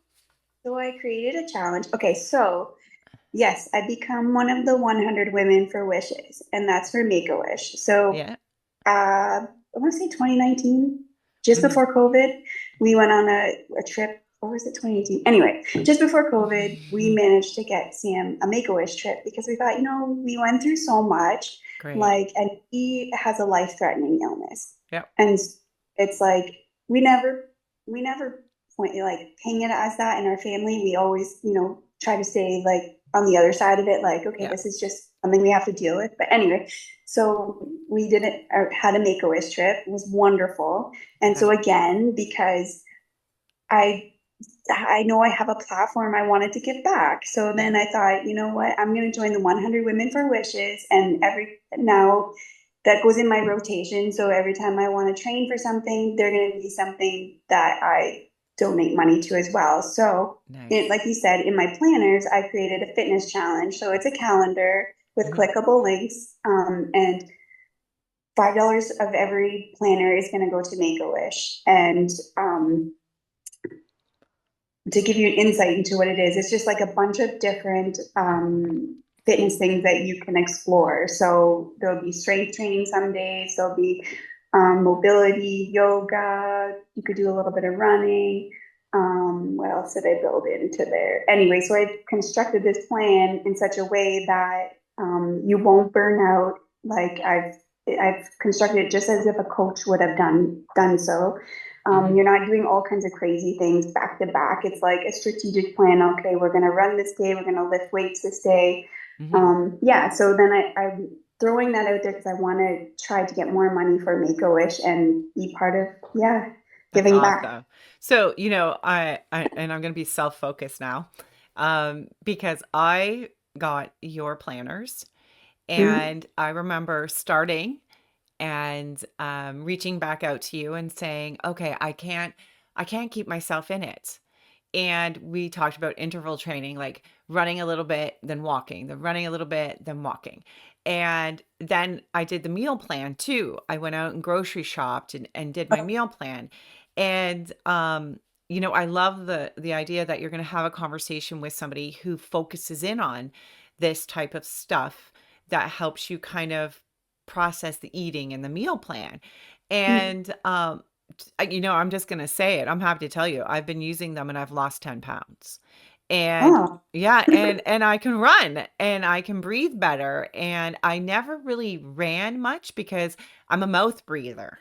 so I created a challenge. Okay, so yes, I become one of the 100 women for wishes, and that's for Make a Wish. So yeah. I want to say 2019, just Hmm. before COVID, we went on a trip. Or was it 2018? Anyway, just before COVID, we managed to get Sam a Make-A-Wish trip because we thought, we went through so much, Great. like, and he has a life-threatening illness. Yep. And it's like, we never point, like, hang it as that in our family. We always, try to stay, like, on the other side of it, like, okay, Yeah. this is just something we have to deal with. But anyway, so we did it, or had a Make-A-Wish trip. It was wonderful. And so Okay. again, because I I know I have a platform, I wanted to give back. So Yeah. then I thought, you know what, I'm going to join the 100 Women for Wishes, and every now that goes in my rotation. So every time I want to train for something, they're going to be something that I donate money to as well. So Nice. like you said, in my planners, I created a fitness challenge. So it's a calendar with Hmm. clickable links, and $5 of every planner is going to go to Make a Wish. And to give you an insight into what it is, it's just like a bunch of different fitness things that you can explore. So there'll be strength training some days, there'll be mobility, yoga, you could do a little bit of running. What else did I build into there? Anyway, so I constructed this plan in such a way that you won't burn out. Like I've constructed it just as if a coach would have done so. Hmm. You're not doing all kinds of crazy things back to back. It's like a strategic plan. Okay, we're going to run this day. We're going to lift weights this day. Hmm. Yeah. So then I'm throwing that out there because I want to try to get more money for Make a Wish and be part of, yeah, That's giving back. awesome. So, I and I'm going to be self-focused now, because I got your planners, Mhm. and I remember starting and reaching back out to you and saying, "Okay, I can't keep myself in it." And we talked about interval training, like running a little bit, then walking, then running a little bit, then walking. And then I did the meal plan too. I went out and grocery shopped and did my meal plan. And I love the idea that you're going to have a conversation with somebody who focuses in on this type of stuff that helps you kind of process the eating and the meal plan. And I'm just gonna say it. I'm happy to tell you, I've been using them and I've lost 10 pounds. And Oh, yeah, and I can run and I can breathe better. And I never really ran much because I'm a mouth breather.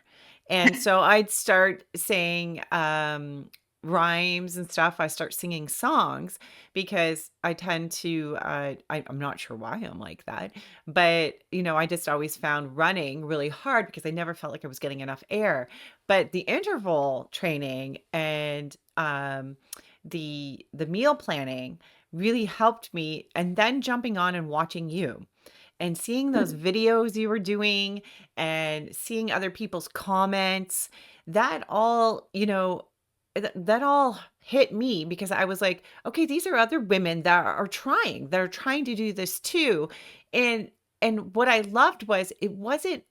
And so I'd start saying rhymes and stuff. I start singing songs because I tend to I'm not sure why I'm like that, but I just always found running really hard because I never felt like I was getting enough air. But the interval training and the meal planning really helped me, and then jumping on and watching you and seeing those videos you were doing and seeing other people's comments, that all, that all hit me because I was like, okay, these are other women that are trying to do this too. And what I loved was it wasn't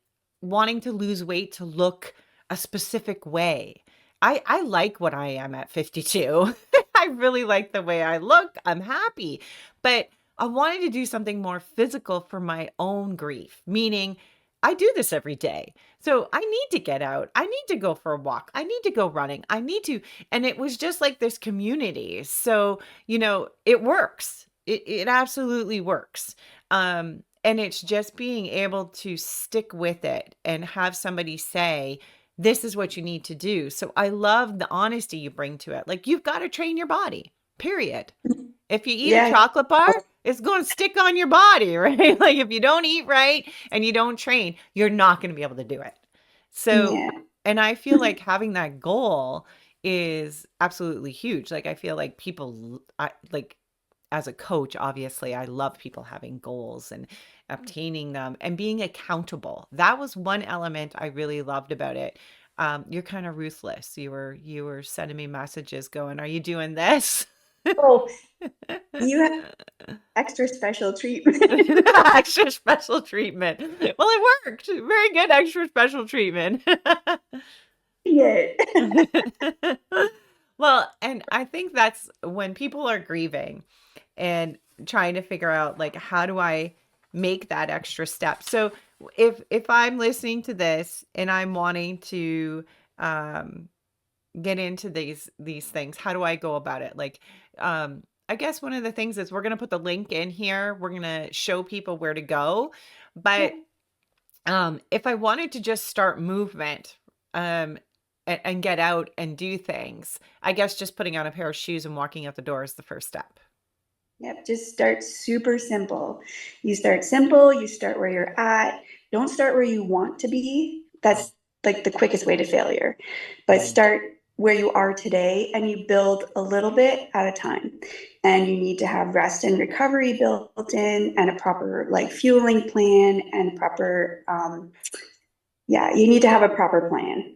wanting to lose weight to look a specific way. I like what I am at 52. I really like the way I look. I'm happy. But I wanted to do something more physical for my own grief, meaning I do this every day. So I need to get out. I need to go for a walk. I need to go running. I need to. And it was just like this community. So, it works. It absolutely works. And it's just being able to stick with it and have somebody say, this is what you need to do. So I love the honesty you bring to it. Like, you've got to train your body, period. If you eat a yeah, chocolate bar, it's going to stick on your body, right? Like, if you don't eat right and you don't train, you're not going to be able to do it. So, yeah, and I feel like having that goal is absolutely huge. Like, I feel like people, like, as a coach, obviously, I love people having goals and obtaining them and being accountable. That was one element I really loved about it. you're kind of ruthless. You were sending me messages going, "Are you doing this?" Oh, you have extra special treatment. Extra special treatment. Well, it worked. Very good extra special treatment. Yeah. Well, and I think that's when people are grieving and trying to figure out like how do I make that extra step. So if I'm listening to this and I'm wanting to um get into these things, how do I go about it? Like I guess one of the things is we're going to put the link in here. We're going to show people where to go. But if I wanted to just start movement, um, and get out and do things, I guess just putting on a pair of shoes and walking out the door is the first step. Yep, just start super simple. You start simple, you start where you're at. Don't start where you want to be. That's like the quickest way to failure. But Mm, start where you are today and you build a little bit at a time. And you need to have rest and recovery built in and a proper like fueling plan and proper yeah, you need to have a proper plan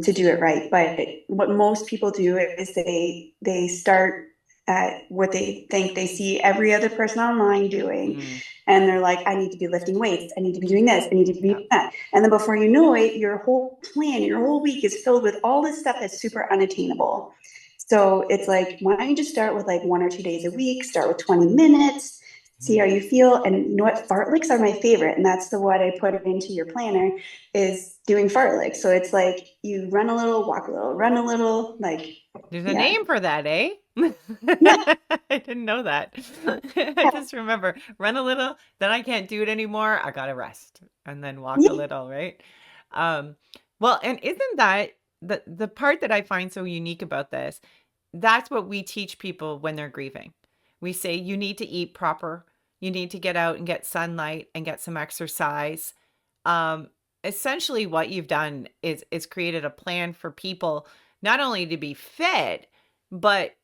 to do it right. But what most people do is they start at what they think they see every other person online doing, mm, and they're like, I need to be lifting weights, I need to be doing this, I need to be yeah. doing that, and then before you know it, your whole plan, your whole week is filled with all this stuff that's super unattainable. So it's like, why don't you just start with like 1 or 2 days a week? Start with 20 minutes. See how Mm. you feel. And you know what? Fartleks are my favorite. And that's the what I put into your planner is doing fartlek. So it's like you run a little, walk a little, run a little, like, There's a yeah. name for that, eh? Yeah. I didn't know that. I just remember run a little, then I can't do it anymore. I gotta rest and then walk a Yeah. little, right? Um, well, and isn't that the part that I find so unique about this? That's what we teach people when they're grieving. We say you need to eat proper, you need to get out and get sunlight and get some exercise. Um, Essentially what you've done is created a plan for people not only to be fit, but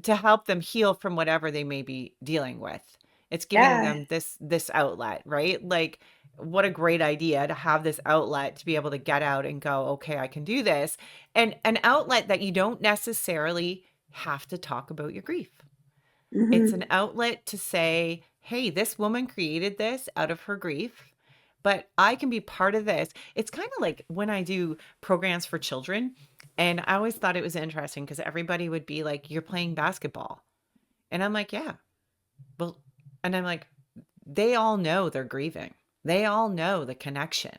to help them heal from whatever they may be dealing with. It's giving Yeah. them this outlet, right? Like what a great idea to have this outlet to be able to get out and go, okay, I can do this. And an outlet that you don't necessarily have to talk about your grief. It's an Hmm. outlet to say, hey, this woman created this out of her grief, but I can be part of this. It's kind of like when I do programs for children. And I always thought it was interesting because everybody would be like, you're playing basketball. And I'm like, yeah. Well, and I'm like, they all know they're grieving. They all know the connection,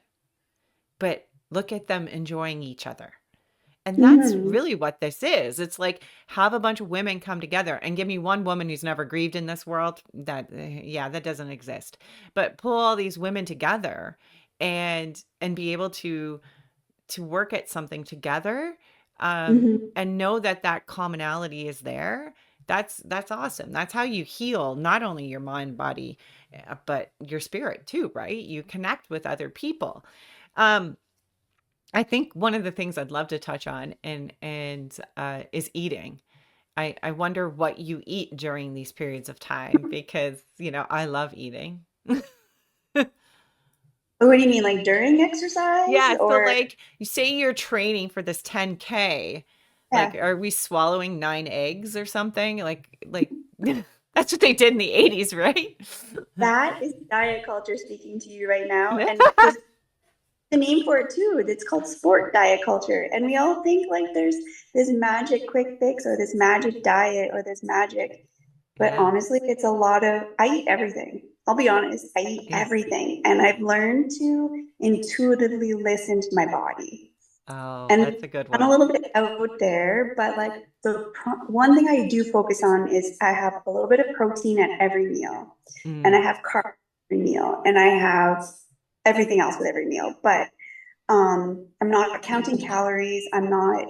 but look at them enjoying each other. And that's Hmm. really what this is. It's like have a bunch of women come together and give me one woman who's never grieved in this world. That yeah, that doesn't exist. But pull all these women together and be able to work at something together, Hmm. and know that that commonality is there. That's awesome. That's how you heal not only your mind, body, but your spirit too, right? You connect with other people. Um, I think one of the things I'd love to touch on and is eating. I wonder what you eat during these periods of time because, I love eating. What do you mean, like during exercise Yeah, so or? like you say you're training for this 10K, like Yeah. are we swallowing 9 eggs or something? Like that's what they did in the 80s, right? That is diet culture speaking to you right now. And there's the name for it too. It's called sport diet culture. And we all think like there's this magic quick fix or this magic diet or this magic. But Yeah. honestly, it's a lot of, I eat everything. I'll be honest, I eat Yeah. everything. And I've learned to intuitively listen to my body. Oh, And that's a good I'm a one. little bit out there, but like one thing I do focus on is I have a little bit of protein at every meal, and I Mm, have carbs every meal, and I have everything else with every meal. But I'm not counting calories. I'm not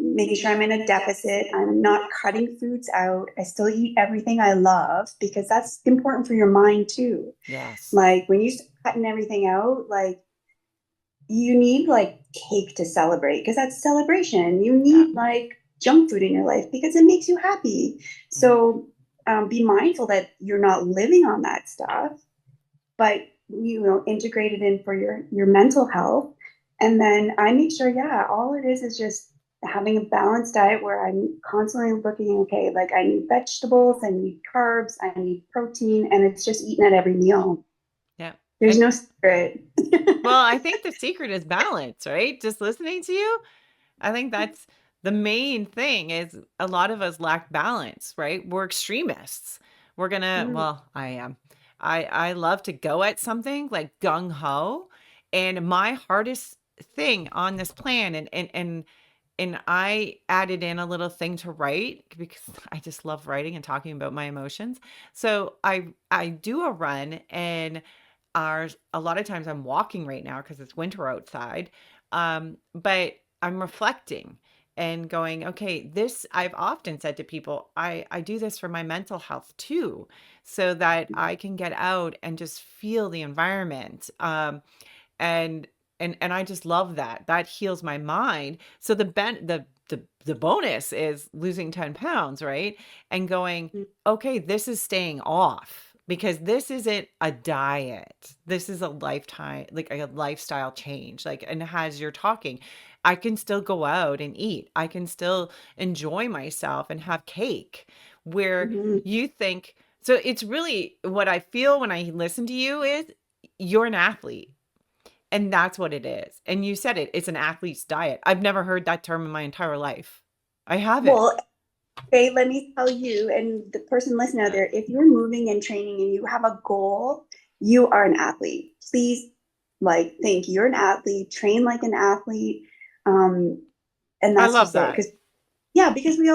making sure I'm in a deficit. I'm not cutting foods out. I still eat everything I love because that's important for your mind too. yes. Like when you start cutting everything out, like you need like cake to celebrate because that's celebration. You Yeah. need like junk food in your life because it makes you happy. Mm, So be mindful that you're not living on that stuff, but integrate it in for your mental health And then I make sure, yeah, all it is just having a balanced diet where I'm constantly looking, okay, like I need vegetables, I need carbs, I need protein, and it's just eaten at every meal. Yeah. There's And no secret. well, I think the secret is balance, right? Just listening to you, I think that's the main thing is a lot of us lack balance, right? We're extremists. We're gonna, Mm, well, I am. I love to go at something like gung ho, and my hardest thing on this plan, and I added in a little thing to write because I just love writing and talking about my emotions. So I do a run, and a lot of times I'm walking right now because it's winter outside. But I'm reflecting and going, okay, this I've often said to people, I do this for my mental health too, so that I can get out and just feel the environment. And and I just love that. That heals my mind. So the bonus is losing 10 pounds, right? And going, mm, okay, this is staying off because this isn't a diet. This is a lifetime, like a lifestyle change. Like, and as you're talking, I can still go out and eat. I can still enjoy myself and have cake where mhm. you think, so it's really what I feel when I listen to you is you're an athlete, and that's what it is. And you said it, it's an athlete's diet. I've never heard that term in my entire life. I haven't. Well, okay, let me tell you, and the person listening out there, if you're moving and training and you have a goal, you are an athlete. Please, like, think you're an athlete, train like an athlete. Um, and I that's love just it. that. Because, yeah, because we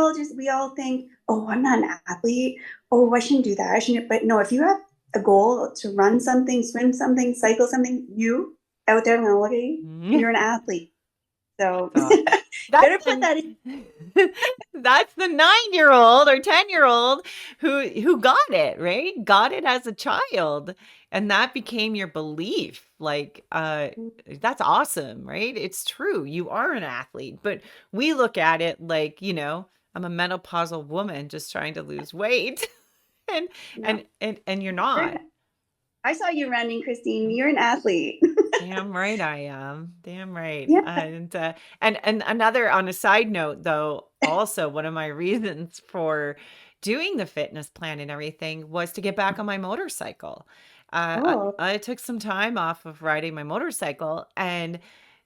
all think, oh, I'm not an athlete. Oh, I shouldn't do that. I shouldn't. But no, if you have a goal to run something, swim something, cycle something, you out there, I'm going to look at you, Mhm. you're an athlete. So So that's better put the that in. that's the 9-year-old or 10-year-old who got it, right? Got it as a child. And that became your belief. Like, that's awesome, right? It's true. You are an athlete, but we look at it like, I'm a menopausal woman just trying to lose weight. And No, and you're you're not. an I saw you running, Christine. You're an athlete. Damn right I am. Damn right. Yeah. And another on a side note though, also one of my reasons for doing the fitness plan and everything was to get back on my motorcycle. Oh, I took some time off of riding my motorcycle, and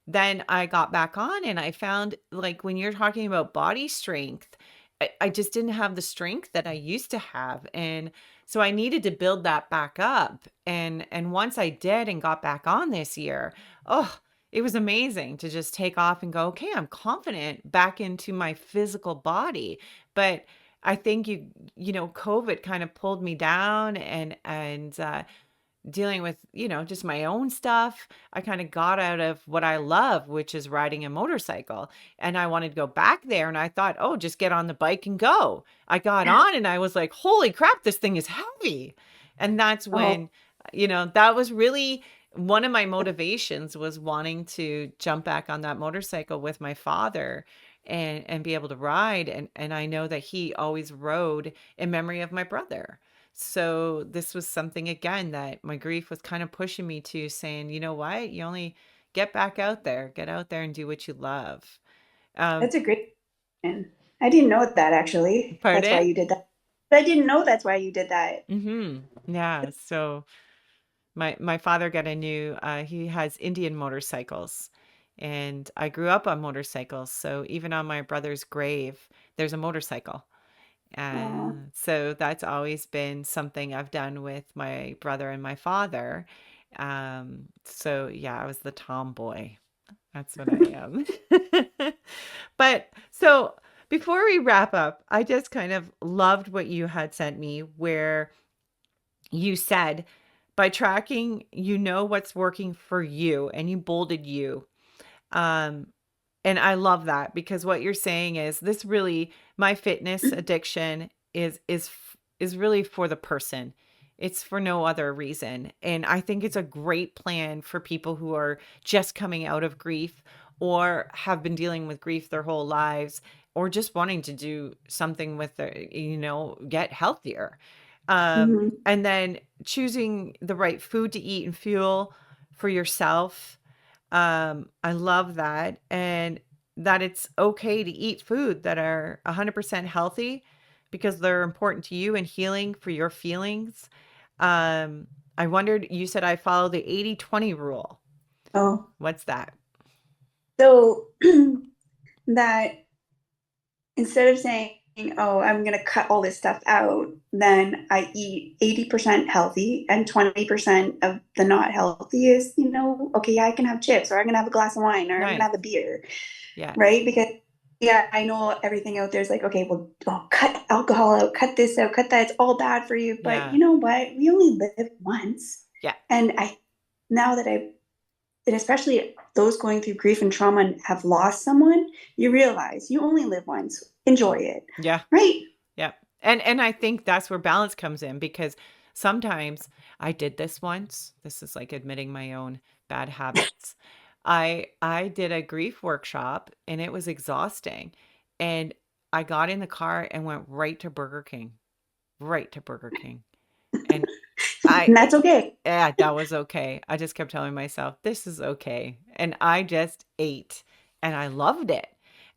then I got back on, and I found like when you're talking about body strength, I just didn't have the strength that I used to have. And so I needed to build that back up. And once I did and got back on this year, oh, it was amazing to just take off and go, okay, I'm confident back into my physical body. But I think COVID kind of pulled me down, and dealing with, just my own stuff. I kind of got out of what I love, which is riding a motorcycle. And I wanted to go back there. And I thought, oh, just get on the bike and go. I got on and I was like, holy crap, this thing is heavy. And that's oh, when, that was really one of my motivations was wanting to jump back on that motorcycle with my father and be able to ride. And I know that he always rode in memory of my brother. So this was something again that my grief was kind of pushing me to, saying, you know what? You only get out there and do what you love. Um, that's a great question. I didn't know that actually. That's why Pardon? you did that. But I didn't know that's why you did that. Yeah. So my father got a new, he has Indian motorcycles, and I grew up on motorcycles. So even on my brother's grave, there's a motorcycle. Oh, So that's always been something I've done with my brother and my father. So yeah, I was the tomboy. That's what I am. But so before we wrap up, I just kind of loved what you had sent me, where you said by tracking, you know what's working for you, and you bolded you. Um, and I love that because what you're saying is this really my fitness addiction is really for the person. It's for no other reason. And I think it's a great plan for people who are just coming out of grief or have been dealing with grief their whole lives or just wanting to do something with their, get healthier. mhm. And then choosing the right food to eat and fuel for yourself, I love that. And that it's okay to eat food that are 100% healthy because they're important to you and healing for your feelings. Um, I wondered, you said I follow the 80/20 rule. Oh, What's that? so that instead of saying, oh, I'm going to cut all this stuff out, then I eat 80% healthy and 20% of the not healthy is, okay, yeah, I can have chips or I'm going to have a glass of wine or I'm going to Nice. have a beer, Yeah. right? Because, yeah, I know everything out there is like, okay, well, cut alcohol out, cut this out, cut that. It's all bad for you. But Yeah. you know what? We only live once. Yeah. And now that and especially those going through grief and trauma and have lost someone, you realize you only live once. Enjoy it. Yeah. Right. Yeah. And I think that's where balance comes in because sometimes I did this once. This is like admitting my own bad habits. I did a grief workshop and it was exhausting. And I got in the car and went right to Burger King. Right to Burger King. And I And that's okay. yeah, that was okay. I just kept telling myself, this is okay. And I just ate and I loved it.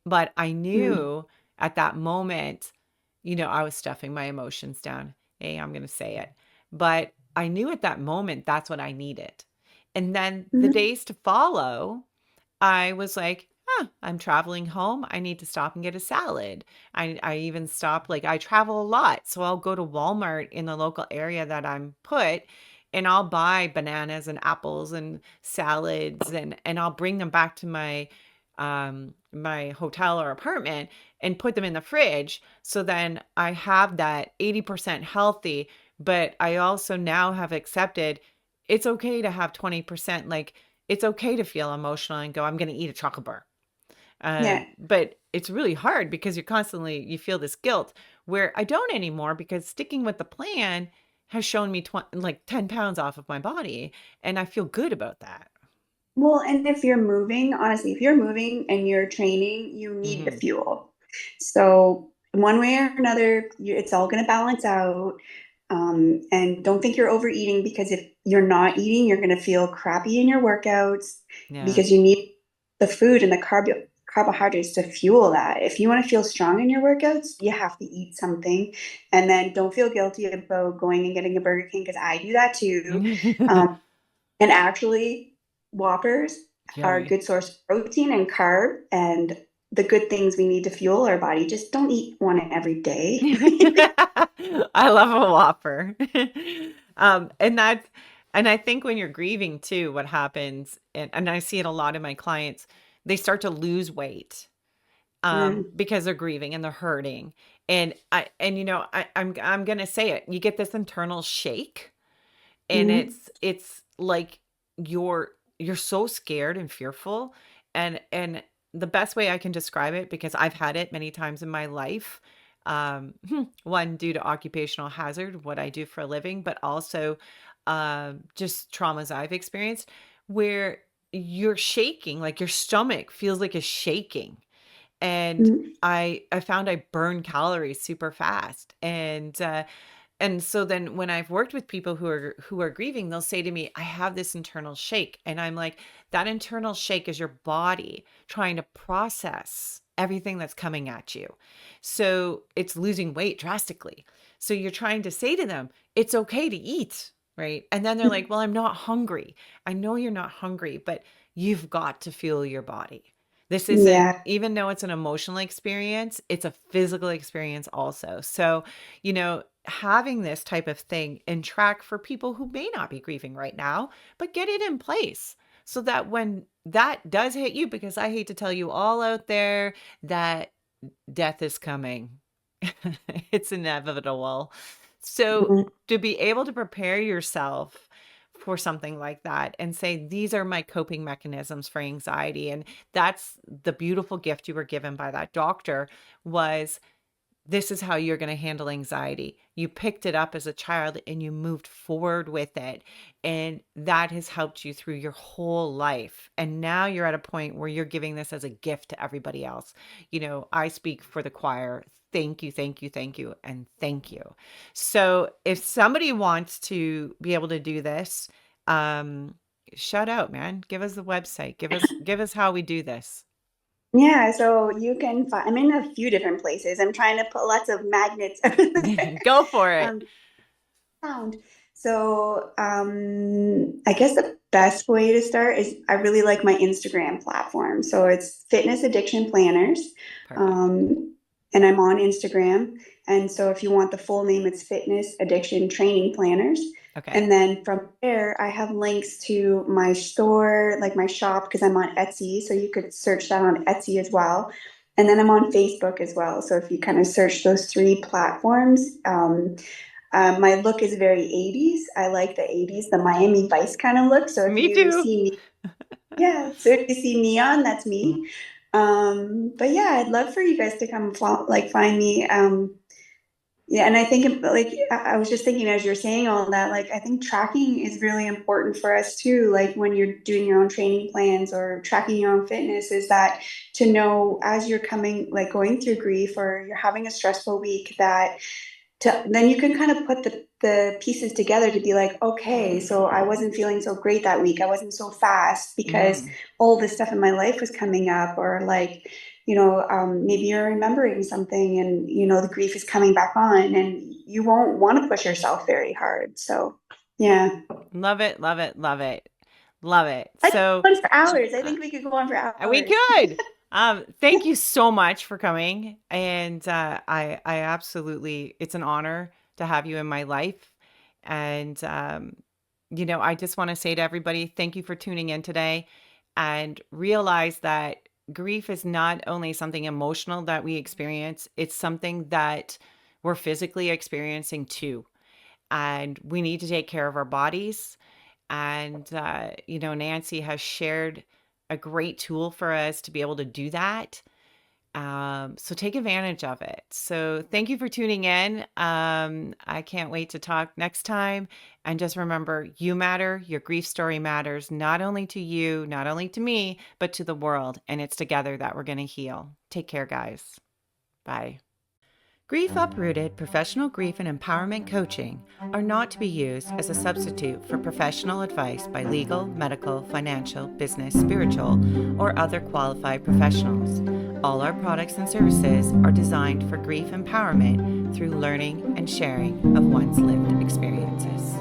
But I Mm, knew at that moment, I was stuffing my emotions down. Hey, I'm going to say it. But I knew at that moment that's what I needed. And then the mm, days to follow, I was like, I'm traveling home. I need to stop and get a salad. I even stop, like, I travel a lot. So I'll go to Walmart in the local area that I'm put and I'll buy bananas and apples and salads and I'll bring them back to my hotel or apartment and put them in the fridge. So then I have that 80% healthy, but I also now have accepted it's okay to have 20%. Like, it's okay to feel emotional and go, I'm going to eat a chocolate bar. yeah. But it's really hard because you feel this guilt where I don't anymore because sticking with the plan has shown me like 10 pounds off of my body. And I feel good about that. Well, and if you're moving, honestly, if you're moving and you're training, you need the Hmm. fuel. So one way or another, it's all going to balance out. And don't think you're overeating because if you're not eating, you're going to feel crappy in your workouts Yeah. because you need the food and the carbohydrates to fuel that. If you want to feel strong in your workouts, you have to eat something. And then don't feel guilty about going and getting a Burger King because I do that too. And actually, Whoppers are a Yummy. good source of protein and carb and the good things we need to fuel our body. Just don't eat one every day. I love a Whopper. And I think when you're grieving too, what happens, and I see it a lot in my clients, they start to lose weight Mm, because they're grieving and they're hurting. I'm gonna say it. You get this internal shake, and mm, it's like you're so scared and fearful, and the best way I can describe it, because I've had it many times in my life, one, due to occupational hazard, what I do for a living, but also just traumas I've experienced, where you're shaking, like your stomach feels like it's shaking. And mm, I found I burn calories super fast. And so then when I've worked with people who are grieving, they'll say to me, I have this internal shake. And I'm like, that internal shake is your body trying to process everything that's coming at you. So it's losing weight drastically. So you're trying to say to them, it's okay to eat, right? And then they're like, well, I'm not hungry. I know you're not hungry, but you've got to fuel your body. This isn't, yeah. even though it's an emotional experience, it's a physical experience also. So, having this type of thing in track for people who may not be grieving right now, but get it in place so that when that does hit you, because I hate to tell you all out there that death is coming, it's inevitable. So, Mm, to be able to prepare yourself for something like that and say, these are my coping mechanisms for anxiety. And that's the beautiful gift you were given by that doctor, was this is how you're going to handle anxiety. You picked it up as a child and you moved forward with it. And that has helped you through your whole life. And now you're at a point where you're giving this as a gift to everybody else. I speak for the choir. Thank you, thank you, thank you, and thank you. So if somebody wants to be able to do this, um, shout out, man. Give us the website. Give us how we do this. Yeah, so you can find, I'm in a few different places. I'm trying to put lots of magnets Go for it. um, found. So I guess the best way to start is I really like my Instagram platform. So it's Fitness Addiction Planners. Perfect. And I'm on Instagram. And so if you want the full name, it's Fitness Addiction Training Planners. Okay. And then from there, I have links to my store, like my shop, because I'm on Etsy. So you could search that on Etsy as well. And then I'm on Facebook as well. So if you kind of search those three platforms, my look is very 80s. I like the 80s, the Miami Vice kind of look. So if Me you too. see me, yeah, so if you see neon, that's me. But yeah, I'd love for you guys to come like find me. Yeah, and I think like I was just thinking as you're saying all that, like I think tracking is really important for us too. Like when you're doing your own training plans or tracking your own fitness, is that to know as you're coming, like going through grief or you're having a stressful week, that then you can kind of put the pieces together to be like, okay, so I wasn't feeling so great that week. I wasn't so fast because Mm. all this stuff in my life was coming up, or like, maybe you're remembering something and, the grief is coming back on and you won't want to push yourself very hard. So, yeah. Love it, love it, love it. Love it. I could So, go on for hours. I uh, think we could go on for we hours. could. Thank you so much for coming, and I absolutely, it's an honor to have you in my life. And I just want to say to everybody, thank you for tuning in today, and realize that grief is not only something emotional that we experience; it's something that we're physically experiencing too, and we need to take care of our bodies. And, Nancy has shared a great tool for us to be able to do that. So take advantage of it. So thank you for tuning in. I can't wait to talk next time. And just remember, you matter. Your grief story matters, not only to you, not only to me, but to the world. And it's together that we're going to heal. Take care, guys. Bye. Grief Uprooted professional grief and empowerment coaching are not to be used as a substitute for professional advice by legal, medical, financial, business, spiritual, or other qualified professionals. All our products and services are designed for grief empowerment through learning and sharing of one's lived experiences.